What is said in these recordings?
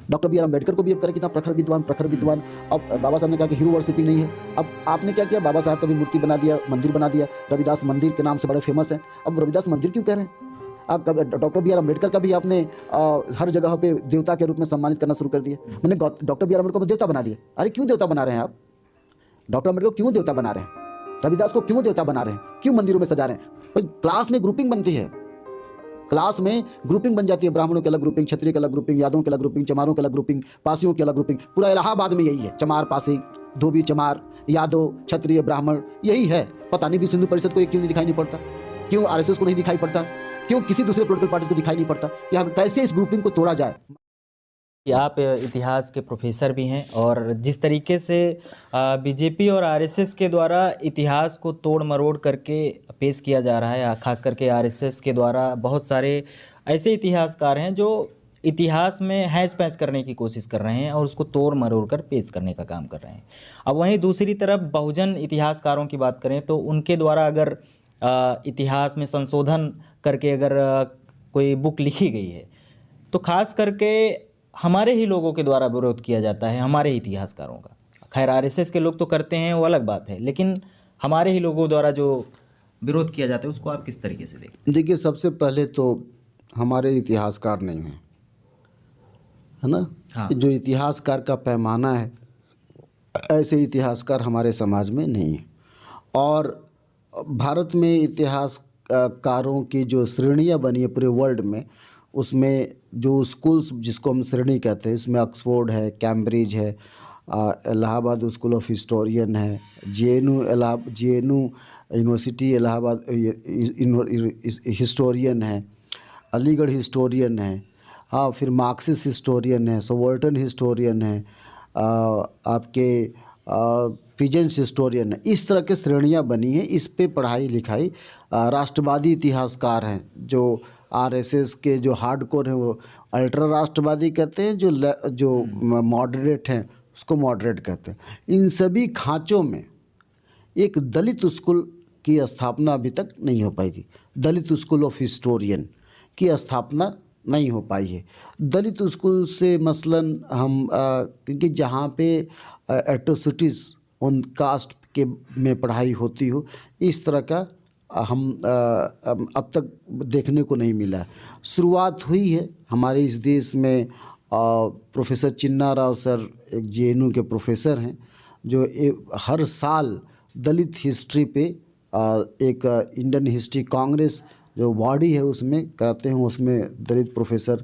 Doctor B are Ambedkar को भी अब करें कितना प्रखर विद्वान। अब बाबा साहब ने कहा कि हीरो वर्शिपिंग नहीं है। अब आपने क्या किया, बाबा साहब का भी मूर्ति बना दिया, मंदिर बना दिया, रविदास मंदिर के नाम से बड़े फेमस हैं। अब रविदास मंदिर क्यों कह रहे हैं आप? डॉक्टर बी आर अम्बेडकर का भी आपने हर जगह पे देवता के रूप में सम्मानित करना शुरू कर दिया। मैंने डॉक्टर बी आर अम्बेडकर को देवता बना दिया। अरे क्यों देवता बना रहे हैं आप? डॉक्टर अम्बेडकर को क्यों देवता बना रहे हैं? रविदास को क्यों देवता बना रहे हैं? क्यों मंदिरों में सजा रहे हैं? भाई क्लास में ग्रुपिंग बनती है, क्लास में ग्रुपिंग बन जाती है। ब्राह्मणों की अलग ग्रुपिंग, क्षत्रिय की अलग ग्रुपिंग, यादवों की अलग ग्रुपिंग, चमारों की अलग ग्रुपिंग, पासियों की अलग ग्रुपिंग। पूरा इलाहाबाद में यही है, चमार पासी, धोबी चमार, यादव क्षत्रिय ब्राह्मण, यही है। पता नहीं भी सिंधु परिषद को ये क्यों नहीं दिखाई नहीं पड़ता, क्यों आरएसएस को नहीं दिखाई पड़ता, क्यों किसी दूसरे पॉलिटिकल पार्टी को दिखाई नहीं पड़ता कि हम कैसे इस ग्रुपिंग को तोड़ा जाए। आप इतिहास के प्रोफेसर भी हैं और जिस तरीके से बीजेपी और आरएसएस के द्वारा इतिहास को तोड़ मरोड़ करके पेश किया जा रहा है, खास करके आरएसएस के द्वारा बहुत सारे ऐसे इतिहासकार हैं जो इतिहास में हैच पैच करने की कोशिश कर रहे हैं और उसको तोड़ मरोड़ कर पेश करने का काम कर रहे हैं। अब वहीं दूसरी तरफ बहुजन इतिहासकारों की बात करें तो उनके द्वारा अगर इतिहास में संशोधन करके अगर कोई बुक लिखी गई है तो खास करके हमारे ही लोगों के द्वारा विरोध किया जाता है, हमारे ही इतिहासकारों का। खैर आरएसएस के लोग तो करते हैं, वो अलग बात है, लेकिन हमारे ही लोगों द्वारा जो विरोध किया जाता है उसको आप किस तरीके से देखते हैं? देखिए, सबसे पहले तो हमारे इतिहासकार नहीं हैं, है ना। हाँ। जो इतिहासकार का पैमाना है, ऐसे इतिहासकार हमारे समाज में नहीं है। और भारत में इतिहासकारों की जो श्रेणियाँ बनी है पूरे वर्ल्ड में, उसमें जो स्कूल्स जिसको हम श्रेणी कहते हैं, इसमें ऑक्सफोर्ड है, कैम्ब्रिज है, इलाहाबाद स्कूल ऑफ हिस्टोरियन है, जेएनयू यूनिवर्सिटी इलाहाबाद हिस्टोरियन है, अलीगढ़ हिस्टोरियन है, हाँ, फिर मार्क्सिस्ट हिस्टोरियन है, सवॉल्टन हिस्टोरियन है, आपके पिजेंस हिस्टोरियन है। इस तरह के श्रेणियाँ बनी हैं। इस पे पढ़ाई लिखाई राष्ट्रवादी इतिहासकार हैं। जो आरएसएस के जो हार्डकोर हैं वो अल्ट्रा राष्ट्रवादी कहते हैं, जो मॉडरेट हैं उसको मॉडरेट कहते हैं। इन सभी खांचों में एक दलित स्कूल की स्थापना अभी तक नहीं हो पाई थी। दलित स्कूल ऑफ हिस्टोरियन की स्थापना नहीं हो पाई है। दलित स्कूल से मसलन हम क्योंकि जहाँ पे एट्रोसिटीज़ ऑन कास्ट के में पढ़ाई होती हो, इस तरह का हम अब तक देखने को नहीं मिला है। शुरुआत हुई है हमारे इस देश में। प्रोफेसर चिन्ना राव सर एक जेएनयू के प्रोफेसर हैं, जो हर साल दलित हिस्ट्री पे एक इंडियन हिस्ट्री कांग्रेस जो बॉडी है उसमें कराते हैं। उसमें दलित प्रोफेसर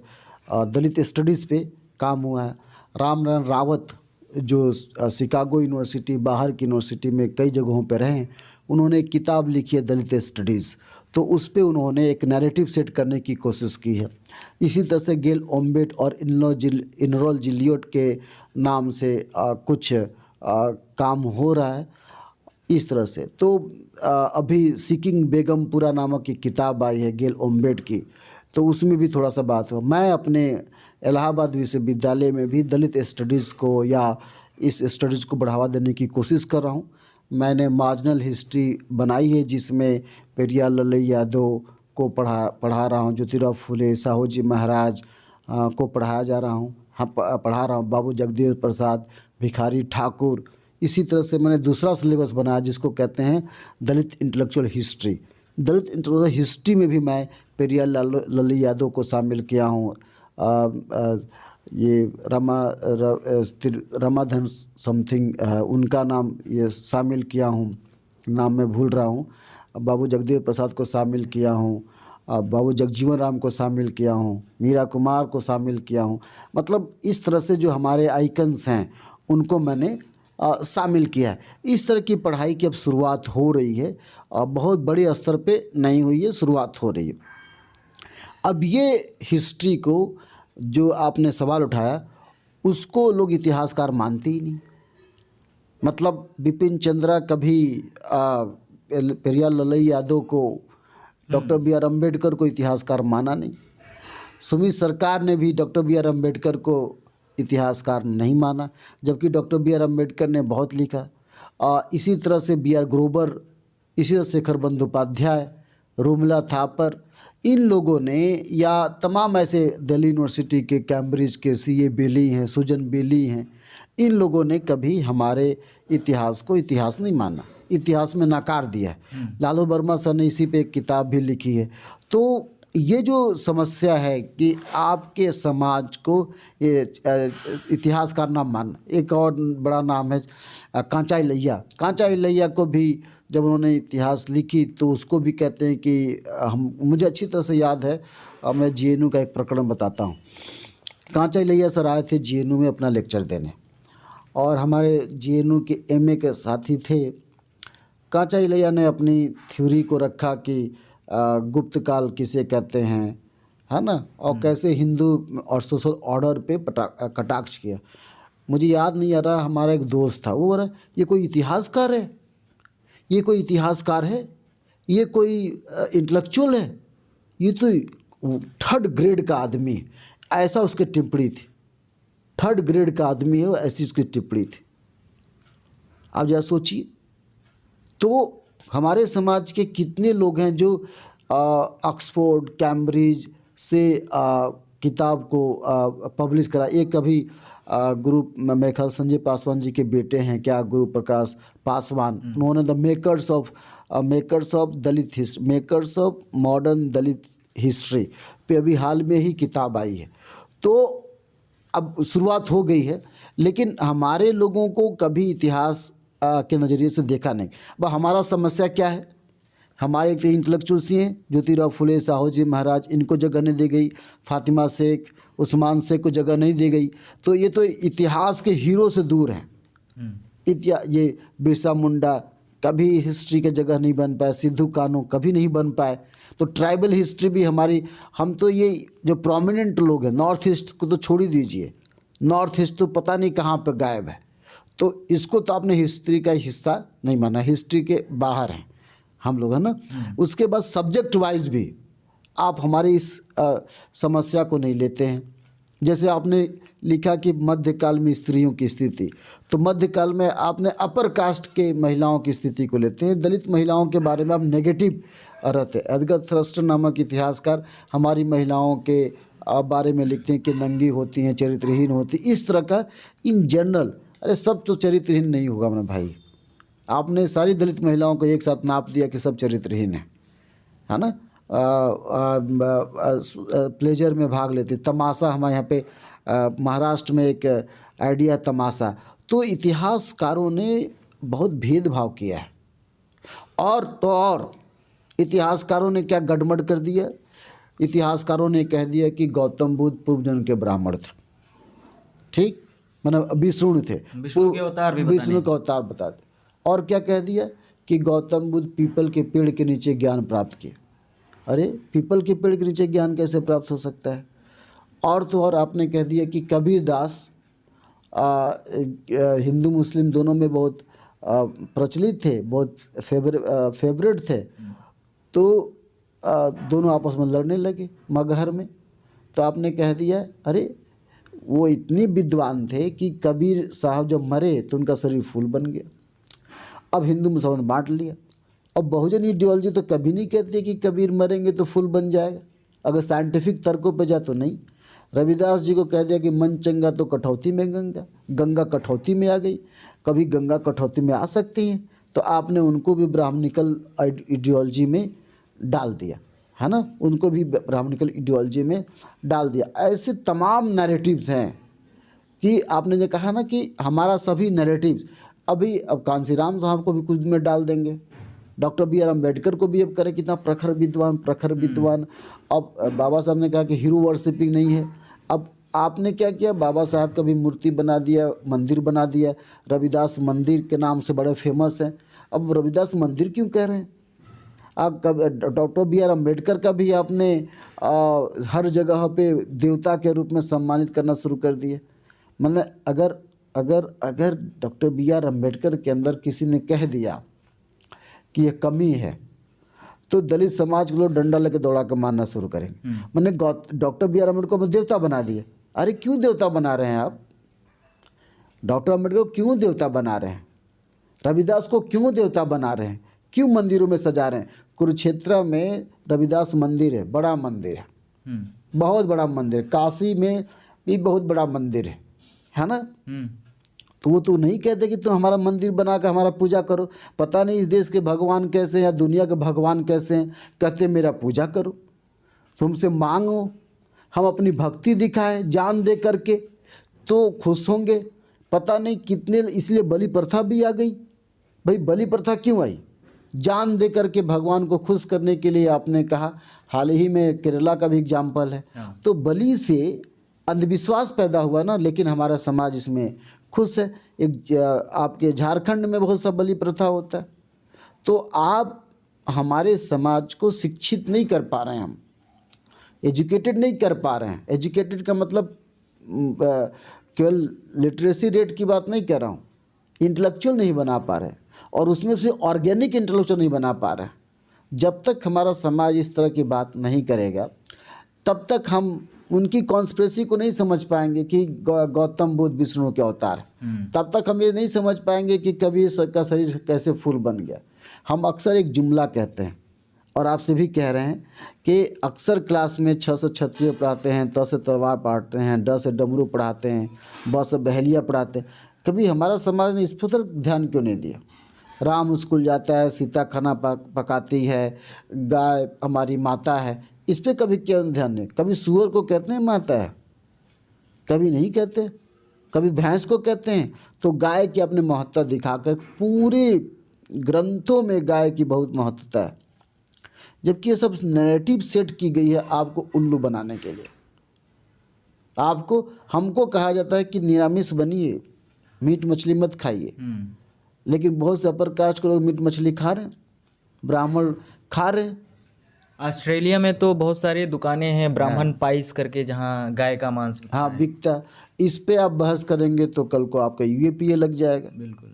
दलित स्टडीज़ पे काम हुआ है। रामनारायण रावत जो शिकागो यूनिवर्सिटी, बाहर की यूनिवर्सिटी में कई जगहों पर रहे हैं, उन्होंने एक किताब लिखी है दलित स्टडीज़, तो उस पे उन्होंने एक नैरेटिव सेट करने की कोशिश की है। इसी तरह से गेल ओम्बेट और इनरोल जिलियट के नाम से कुछ काम हो रहा है इस तरह से। तो अभी सीकिंग बेगमपुरा नामक की किताब आई है गेल ओम्बेट की, तो उसमें भी थोड़ा सा बात हो। मैं अपने इलाहाबाद विश्वविद्यालय में भी दलित स्टडीज़ को या इस स्टडीज़ को बढ़ावा देने की कोशिश कर रहा हूँ। मैंने मार्जिनल हिस्ट्री बनाई है जिसमें पेरियार ललई यादव को पढ़ा रहा हूँ, ज्योतिराव फुले, साहू जी महाराज को पढ़ाया जा रहा हूँ, पढ़ा रहा हूँ, बाबू जगदेव प्रसाद, भिखारी ठाकुर। इसी तरह से मैंने दूसरा सिलेबस बनाया जिसको कहते हैं दलित इंटेलेक्चुअल हिस्ट्री। दलित इंटेलेक्चुअल हिस्ट्री में भी मैं पेरियार ललई यादव को शामिल किया हूँ। ये रमाधन समथिंग उनका नाम ये शामिल किया हूँ, नाम मैं भूल रहा हूँ। बाबू जगदेव प्रसाद को शामिल किया हूँ, बाबू जगजीवन राम को शामिल किया हूँ, मीरा कुमार को शामिल किया हूँ। मतलब इस तरह से जो हमारे आइकन्स हैं उनको मैंने शामिल किया है। इस तरह की पढ़ाई की अब शुरुआत हो रही है, बहुत बड़े स्तर पे नहीं हुई है, शुरुआत हो रही है। अब ये हिस्ट्री को जो आपने सवाल उठाया उसको लोग इतिहासकार मानते ही नहीं। मतलब बिपिन चंद्रा कभी पेरियार ललई यादव को, डॉक्टर बी आर अम्बेडकर को इतिहासकार माना नहीं। सुमित सरकार ने भी डॉक्टर बी आर अम्बेडकर को इतिहासकार नहीं माना, जबकि डॉक्टर बी आर अम्बेडकर ने बहुत लिखा। इसी तरह से बी आर ग्रोवर, इसी तरह शेखर बंदोपाध्याय, रूमला थापर, इन लोगों ने या तमाम ऐसे दिल्ली यूनिवर्सिटी के, कैम्ब्रिज के सीए बेली हैं, सुजन बेली हैं, इन लोगों ने कभी हमारे इतिहास को इतिहास नहीं माना, इतिहास में नकार दिया है। लालू वर्मा सर ने इसी पे एक किताब भी लिखी है। तो ये जो समस्या है कि आपके समाज को इतिहासकार ना मानना। एक और बड़ा नाम है कांचा इलैया। कांचा इलैया को भी जब उन्होंने इतिहास लिखी तो उसको भी कहते हैं कि मुझे अच्छी तरह से याद है, मैं जेएनयू का एक प्रकरण बताता हूँ। कांचा इलैया सर आए थे जेएनयू में अपना लेक्चर देने, और हमारे जेएनयू के एमए के साथी थे। कांचा इलैया ने अपनी थ्योरी को रखा कि गुप्त काल किसे कहते हैं, है ना, और कैसे हिंदू और सोशल ऑर्डर पे कटाक्ष किया। मुझे याद नहीं आ रहा, हमारा एक दोस्त था, वो बोला ये कोई इतिहासकार है, ये कोई इतिहासकार है, ये कोई इंटेलेक्चुअल है, ये तो थर्ड ग्रेड का आदमी है। ऐसा उसकी टिप्पणी थी, थर्ड ग्रेड का आदमी है, ऐसी उसकी टिप्पणी थी। आप जरा सोचिए, तो हमारे समाज के कितने लोग हैं जो ऑक्सफोर्ड, कैम्ब्रिज से किताब को पब्लिश करा। एक कभी गुरु, मेरे ख्याल संजय पासवान जी के बेटे हैं क्या, गुरु प्रकाश पासवान, उन्होंने the makers of Dalit history, makers of modern Dalit history पे अभी हाल में ही किताब आई है। तो अब शुरुआत हो गई है, लेकिन हमारे लोगों को कभी इतिहास के नज़रिए से देखा नहीं। वह हमारा समस्या क्या है, हमारे एक इंटेलेक्चुअल्स ही हैं, ज्योतिराव फुले, साहू जी महाराज, इनको जगह नहीं दी गई, फातिमा शेख, उस्मान शेख को जगह नहीं दी गई। तो ये तो इतिहास के हीरो से दूर हैं। ये बिरसा मुंडा कभी हिस्ट्री के जगह नहीं बन पाए, सिद्धू कान्हू कभी नहीं बन पाए। तो ट्राइबल हिस्ट्री भी हमारी, हम तो ये जो प्रोमिनेंट लोग हैं, नॉर्थ ईस्ट को तो छोड़ ही दीजिए, नॉर्थ ईस्ट तो पता नहीं कहाँ पर गायब है। तो इसको तो आपने हिस्ट्री का हिस्सा नहीं माना, हिस्ट्री के बाहर हैं हम लोग, है ना। उसके बाद सब्जेक्ट वाइज भी आप हमारे इस समस्या को नहीं लेते हैं। जैसे आपने लिखा कि मध्यकाल में स्त्रियों की स्थिति, तो मध्यकाल में आपने अपर कास्ट के महिलाओं की स्थिति को लेते हैं, दलित महिलाओं के बारे में आप नेगेटिव रहते हैं। एडगर थ्रस्टर नामक इतिहासकार हमारी महिलाओं के बारे में लिखते हैं कि नंगी होती हैं, चरित्रहीन होती, इस तरह का इन जनरल। अरे सब तो चरित्रहीन नहीं होगा मेरा भाई, आपने सारी दलित महिलाओं को एक साथ नाप दिया कि सब चरित्रहीन है ना। प्लेजर में भाग लेते, तमाशा हमारे यहाँ पे महाराष्ट्र में एक आइडिया तमाशा। तो इतिहासकारों ने बहुत भेदभाव किया है। और तो और इतिहासकारों ने क्या गड़बड़ कर दिया, इतिहासकारों ने कह दिया कि गौतम बुद्ध पूर्व जन्म के ब्राह्मण थे, ठीक, मतलब विष्णु थे, विष्णु के अवतार भी विष्णु का अवतार बताते। और क्या कह दिया कि गौतम बुद्ध पीपल के पेड़ के नीचे ज्ञान प्राप्त किए। अरे पीपल के पेड़ के नीचे ज्ञान कैसे प्राप्त हो सकता है। और तो और आपने कह दिया कि कबीर दास हिंदू मुस्लिम दोनों में बहुत प्रचलित थे, बहुत फेवरेट थे। तो दोनों आपस में लड़ने लगे मगहर में। तो आपने कह दिया अरे वो इतने विद्वान थे कि कबीर साहब जब मरे तो उनका शरीर फूल बन गया। अब हिंदू मुसलमान बांट लिया। अब बहुजन आइडियोलॉजी तो कभी नहीं कहती कि कबीर मरेंगे तो फूल बन जाएगा, अगर साइंटिफिक तर्कों पे जाए तो नहीं। रविदास जी को कह दिया कि मन चंगा तो कठौती में गंगा, गंगा कठौती में आ गई, कभी गंगा कठौती में आ सकती हैं। तो आपने उनको भी ब्राह्मणिकल आइडियोलॉजी में डाल दिया, है ना, उनको भी ब्राह्मणिकल आइडियोलॉजी में डाल दिया। ऐसे तमाम नैरेटिव्स हैं कि आपने जो कहा ना कि हमारा सभी नैरेटिव्स, अभी अब कांसीराम साहब को भी कुछ में डाल देंगे, डॉक्टर बी आर अम्बेडकर को भी अब करें कितना प्रखर विद्वान। अब बाबा साहब ने कहा कि हीरो वर्शिपिंग नहीं है। अब आपने क्या किया, बाबा साहब का भी मूर्ति बना दिया, मंदिर बना दिया, रविदास मंदिर के नाम से बड़े फेमस हैं। अब रविदास मंदिर क्यों कह रहे हैं आप। डॉक्टर बी आर अम्बेडकर का भी आपने हर जगह पे देवता के रूप में सम्मानित करना शुरू कर दिया। मतलब अगर डॉक्टर बी आर अम्बेडकर के अंदर किसी ने कह दिया कि ये कमी है तो दलित समाज के लोग डंडा लेके दौड़ा कर मारना शुरू करेंगे। मैंने डॉक्टर बी आर अम्बेडकर को देवता बना दिया। अरे क्यों देवता बना रहे हैं आप, डॉक्टर अम्बेडकर को क्यों देवता बना रहे हैं, रविदास को क्यों देवता बना रहे हैं, क्यों मंदिरों में सजा रहे हैं? कुरुक्षेत्र में रविदास मंदिर है, बड़ा मंदिर है, बहुत बड़ा मंदिर। काशी में भी बहुत बड़ा मंदिर है ना? तो वो तो नहीं कहते कि तुम हमारा मंदिर बना कर हमारा पूजा करो। पता नहीं इस देश के भगवान कैसे हैं या दुनिया के भगवान कैसे हैं, कहते मेरा पूजा करो, तुमसे मांगो, हम अपनी भक्ति दिखाएं जान दे करके तो खुश होंगे। पता नहीं कितने, इसलिए बलि प्रथा भी आ गई। भाई बलि प्रथा क्यों आई? जान दे करके भगवान को खुश करने के लिए आपने कहा। हाल ही में केरला का भी एग्जाम्पल है। तो बलि से अंधविश्वास पैदा हुआ ना, लेकिन हमारा समाज इसमें खुश है। एक आपके झारखंड में बहुत सा बलि प्रथा होता है। तो आप हमारे समाज को शिक्षित नहीं कर पा रहे हैं, हम एजुकेटेड नहीं कर पा रहे हैं। एजुकेटेड का मतलब केवल लिटरेसी रेट की बात नहीं कर रहा हूँ, इंटेलेक्चुअल नहीं बना पा रहे, और उसमें से ऑर्गेनिक इंटेलेक्चुअल नहीं बना पा रहे। जब तक हमारा समाज इस तरह की बात नहीं करेगा तब तक हम उनकी कॉन्स्पिरेसी को नहीं समझ पाएंगे कि गौतम बुद्ध विष्णु के अवतार है। तब तक हम ये नहीं समझ पाएंगे कि कभी का शरीर कैसे फूल बन गया। हम अक्सर एक जुमला कहते हैं और आपसे भी कह रहे हैं कि अक्सर क्लास में 6 से क्षत्रिय पढ़ाते हैं, 10 से तलवार पढ़ाते हैं, 10 से डमरू पढ़ाते हैं, 10 से बहेलिया पढ़ाते हैं। कभी हमारा समाज ने इस पर ध्यान क्यों नहीं दिया? राम स्कूल जाता है, सीता खाना पकाती है, गाय हमारी माता है, इस पर कभी क्यों ध्यान नहीं? कभी सूअर को कहते हैं माता है, कभी नहीं कहते। कभी भैंस को कहते हैं। तो गाय की अपनी महत्ता दिखाकर पूरे ग्रंथों में गाय की बहुत महत्वता है, जबकि ये सब नैरेटिव सेट की गई है आपको उल्लू बनाने के लिए। आपको हमको कहा जाता है कि निरामिष बनिए, मीट मछली मत खाइए, लेकिन बहुत से अपर कास्ट के लोग मीट मछली खा रहे हैं, ब्राह्मण खा रहे हैं। ऑस्ट्रेलिया में तो बहुत सारी दुकानें हैं ब्राह्मण पाइस करके, जहाँ गाय का मांस बिकता हाँ है। बिकता। इस पे आप बहस करेंगे तो कल को आपका यूएपीए लग जाएगा। बिल्कुल।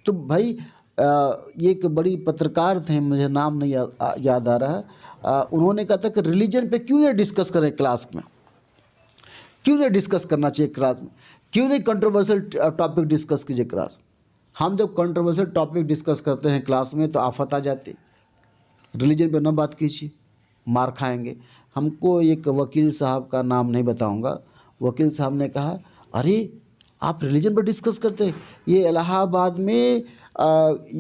तो भाई ये एक बड़ी पत्रकार थे, मुझे नाम नहीं याद आ रहा है, उन्होंने कहा था कि रिलीजन पे क्यों ये डिस्कस करें क्लास में, क्यों नहीं डिस्कस करना चाहिए क्लास में, क्यों नहीं कंट्रोवर्शियल टॉपिक डिस्कस कीजिए क्लास। हम जब कंट्रोवर्शियल टॉपिक डिस्कस करते हैं क्लास में तो आफत आ जाती। रिलीजन पे न बात कीजिए, मार खाएंगे। हमको एक वकील साहब का नाम नहीं बताऊंगा, वकील साहब ने कहा अरे आप रिलीजन पर डिस्कस करते हैं। ये इलाहाबाद में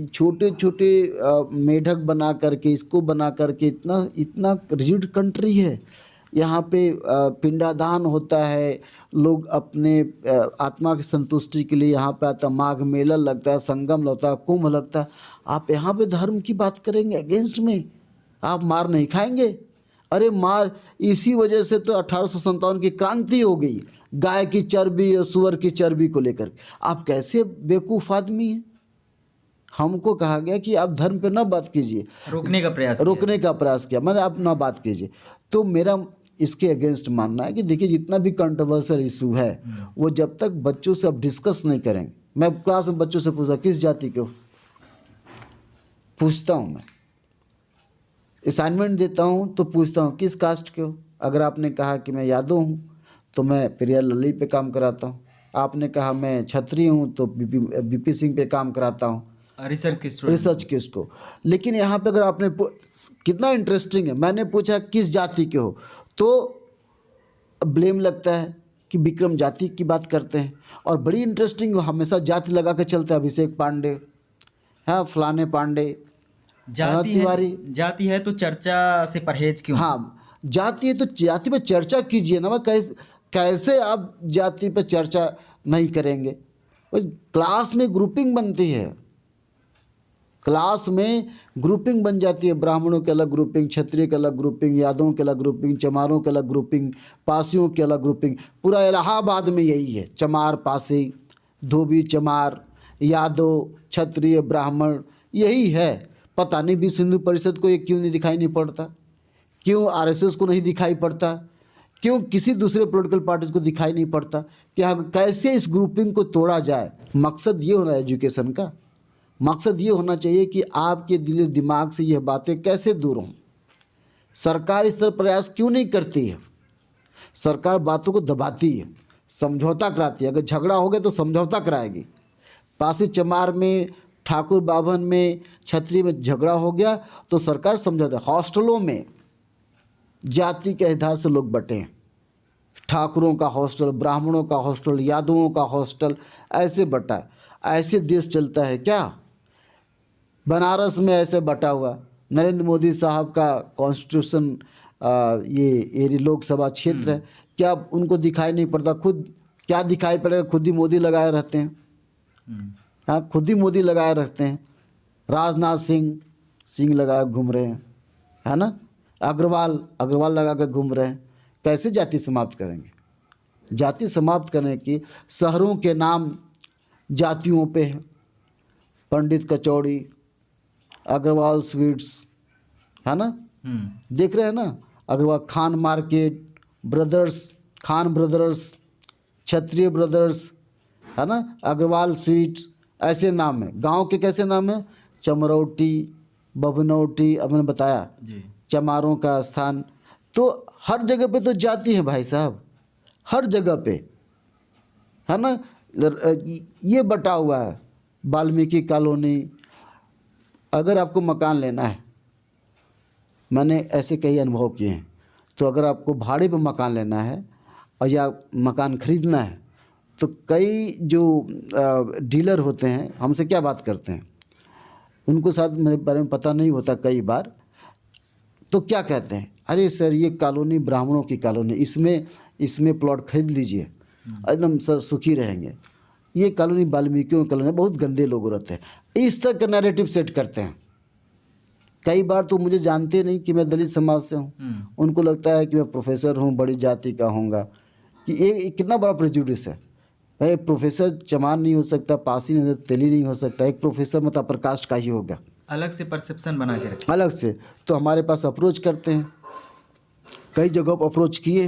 छोटे छोटे मेढक बना करके, इसको बना करके, इतना इतना रिजिड कंट्री है। यहाँ पे पिंडादान होता है, लोग अपने आत्मा की संतुष्टि के लिए यहाँ पे आता, माघ मेला लगता है, संगम लगता है, कुंभ लगता है। आप यहाँ पे धर्म की बात करेंगे अगेंस्ट में, आप मार नहीं खाएंगे? अरे मार, इसी वजह से तो 1857 की क्रांति हो गई, गाय की चर्बी और सुअर की चर्बी को लेकर। आप कैसे बेवकूफ़ आदमी हैं। हमको कहा गया कि आप धर्म पे ना बात कीजिए, रोकने का प्रयास किया, मैंने आप ना बात कीजिए। तो मेरा इसके अगेंस्ट मानना है कि देखिए जितना भी कंट्रोवर्शियल इशू है वो जब तक बच्चों से आप डिस्कस नहीं करेंगे। मैं क्लास में बच्चों से पूछा किस जाति के हो, पूछता हूँ। मैं असाइनमेंट देता हूँ तो पूछता हूँ किस कास्ट के हो। अगर आपने कहा कि मैं यादव हूँ तो मैं प्रिया लली पे काम कराता हूँ। आपने कहा मैं क्षत्रिय हूँ तो बीपी सिंह पे काम कराता हूँ, रिसर्च किसको। लेकिन यहाँ पे अगर आपने कितना इंटरेस्टिंग है, मैंने पूछा किस जाति के हो तो ब्लेम लगता है कि विक्रम जाति की बात करते हैं। और बड़ी इंटरेस्टिंग, हमेशा जाति लगा के चलते हैं, अभिषेक पांडे, हाँ फलाने पांडे, तिवारी। जाति है तो चर्चा से परहेज क्यों? हाँ जाति है तो जाति पे चर्चा कीजिए ना। कैसे आप जाति पे चर्चा नहीं करेंगे? क्लास में ग्रुपिंग बनती है, क्लास में ग्रुपिंग बन जाती है। ब्राह्मणों के अलग ग्रुपिंग, क्षत्रिय के अलग ग्रुपिंग, यादवों के अलग ग्रुपिंग, चमारों के अलग ग्रुपिंग, पासियों के अलग ग्रुपिंग। पूरा इलाहाबाद में यही है, चमार पासी, धोबी चमार, यादव, क्षत्रिय, ब्राह्मण, यही है। पता नहीं विश्व हिंदू परिषद को ये क्यों नहीं दिखाई नहीं पड़ता, क्यों आरएसएस को नहीं दिखाई पड़ता, क्यों किसी दूसरे पॉलिटिकल पार्टीज को दिखाई नहीं पड़ता कि हम कैसे इस ग्रुपिंग को तोड़ा जाए। मकसद ये होना है एजुकेशन का, मकसद ये होना चाहिए कि आपके दिल दिमाग से यह बातें कैसे दूर हों। सरकार इस तरह प्रयास क्यों नहीं करती है? सरकार बातों को दबाती है, समझौता कराती है। अगर झगड़ा हो गया तो समझौता कराएगी। पासी चमार में ठाकुर बाभन में क्षत्रिय में झगड़ा हो गया तो सरकार समझौता, हॉस्टलों में जाति के आधार से लोग बटे हैं। ठाकुरों का हॉस्टल, ब्राह्मणों का हॉस्टल, यादवों का हॉस्टल, ऐसे बटा है। ऐसे देश चलता है क्या? बनारस में ऐसे बटा हुआ। नरेंद्र मोदी साहब का कॉन्स्टिट्यूशन ये लोकसभा क्षेत्र है, क्या उनको दिखाई नहीं पड़ता? खुद क्या दिखाई पड़ेगा? खुद ही मोदी लगाए रहते हैं। हाँ, खुद ही मोदी लगाए रखते हैं। राजनाथ सिंह लगाए घूम रहे हैं, है ना। अग्रवाल लगा कर घूम रहे हैं। कैसे जाति समाप्त करेंगे? जाति समाप्त करने की शहरों के नाम जातियों पे है। पंडित कचौड़ी, अग्रवाल स्वीट्स, है ना, देख रहे हैं ना। अग्रवाल खान मार्केट, खान ब्रदर्स, क्षत्रिय ब्रदर्स, है ना, अग्रवाल स्वीट्स, ऐसे नाम है। गांव के कैसे नाम है? चमरौटी, बभनौटी, अब मैंने बताया जी। चमारों का स्थान। तो हर जगह पे तो जाति है भाई साहब, हर जगह पे, है ना। ये बटा हुआ है। वाल्मीकि कॉलोनी, अगर आपको मकान लेना है, मैंने ऐसे कई अनुभव किए हैं, तो अगर आपको भाड़े पे मकान लेना है और या मकान खरीदना है तो कई जो डीलर होते हैं हमसे क्या बात करते हैं, उनको शायद मेरे बारे में पता नहीं होता कई बार। तो क्या कहते हैं, अरे सर ये कॉलोनी ब्राह्मणों की कॉलोनी, इसमें प्लॉट खरीद लीजिए, एकदम सर सुखी रहेंगे। ये कॉलोनी वाल्मीकियों की कॉलोनी, बहुत गंदे लोग रहते हैं। इस तरह का नैरेटिव सेट करते हैं। कई बार तो मुझे जानते नहीं कि मैं दलित समाज से हूँ, उनको लगता है कि मैं प्रोफेसर हूँ, बड़ी जाति का होऊंगा। कि ये कितना बड़ा प्रेजुडिस है। भाई प्रोफेसर चमार नहीं हो सकता, पासी नहीं हो सकता, तेली नहीं हो सकता, एक प्रोफेसर मतलब अपर कास्ट का ही होगा। अलग से परसेप्शन बना के रखें, अलग से। तो हमारे पास अप्रोच करते हैं, कई जगहों पर अप्रोच किए,